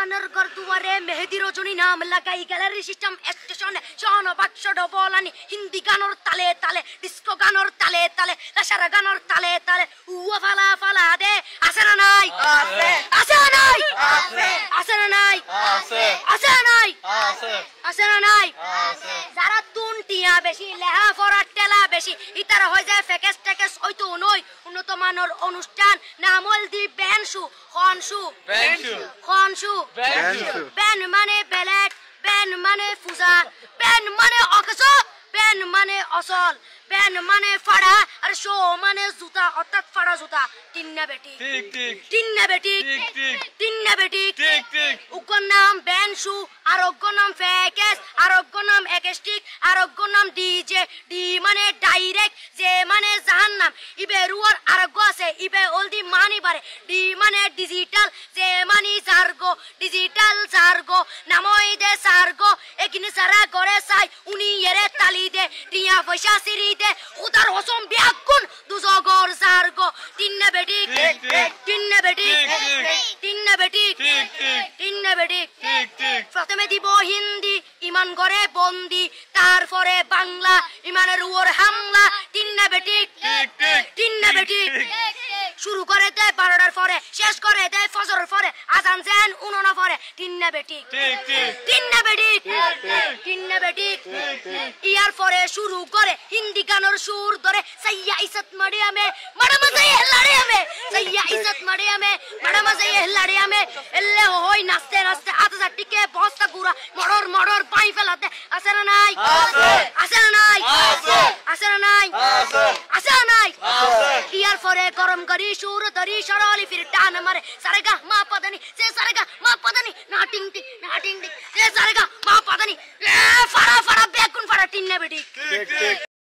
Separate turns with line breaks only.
মানর ঘর দুয়ারে মেহেদি রজনী নাম লাগাই গ্যালারি সিস্টেম স্টেশনে শোন বাক্স ডবলানি হিন্দি গানর তালে তালে ডিস্কো গানর তালে তালে লাসারা গানর তালে তালে উয়া ফালা ফালা দে আছে না নাই আছে আছে না নাই আছে আছে না নাই আছে আছে না নাই আছে আছে না নাই আছে যারা তুনটিয়া বেশি লেহা ফরাট টেলা বেশি ইতারা হয়ে যায় ফেকেস টেকেস ওই তো নই উন্নত মানের অনুষ্ঠান নাম হলদি বেনশু খনশু বেনশু খনশু বেনশু বেন মানে বেলেট বেন মানে ফুজা বেন মানে অকস বেন মানে অসল বেন মানে ফাড়া আর শো মানে জুতা অর্থাৎ ফাড়া জুতা তিন্না বেটি ঠিক ঠিক তিন্না বেটি ঠিক ঠিক তিন্না বেটি ঠিক ঠিক উগ্র নাম বেনশু আর অগ্র নাম ফেকেস আর অগ্র নাম একেস্টিক আর অগ্র নাম ডিজে ডি মানে ডাইরেক্ট যে মানে জাহান্নাম ইবে রুয়ার আরগ্য আছে ইবে অলদি মানি পারে ডি মানে ডিজিটাল যে মানি জার্গো ডিজিটাল জার্গো নামই দে সার্গো একিনি সারা করে চাই উনি এরে তালি দে টিয়া পয়সা সিরি দে উদার হসম বিয়াগুন দুজগর জার্গো তিন্না বেটি ঠিক ঠিক তিন্না বেটি ঠিক ঠিক তিন্না বেটি ঠিক ঠিক তিন্না বেটি ঠিক ঠিক প্রথমে দিব হিন্দি ইমান করে বন্দি তারপরে বাংলা ইমানের উপর হামলা তিন্না বেটি ঠিক ঠিক তিন্না বেটি শুরু করে দেয় 12টার পরে শেষ করে দেয় ফজরের পরে আজান যেন উননা পরে তিন্না বেটি ঠিক ঠিক তিন্না বেটি ঠিক ঠিক তিন্না বেটি ঠিক ঠিক ইয়ার পরে শুরু করে হিন্দি গানের সুর ধরে সাইয়া ইজ্জত মারিয়ামে বড় মজা হেলাড়িয়ামে সাইয়া ইজ্জত মারিয়ামে বড় মজা হেলাড়িয়ামে এলে হই নাচতে নাচতে আতা টিকে বস্তা গুড়া মড়র মড়র পাই ফেলাতে আছে না নাই আছে আছে না নাই আছে আছে না নাই আছে আছে না নাই আছে ইয়ার পরে গরম করি সুর ধরি সরলি ফির টান মারে সারেগা মা পদানি সে সারেগা মা পদানি না টিং টিং না টিং টিং সে সারেগা মা পদানি ফাড়া ফাড়া বেগুন ফাড়া টিন্না বেটি ঠিক ঠিক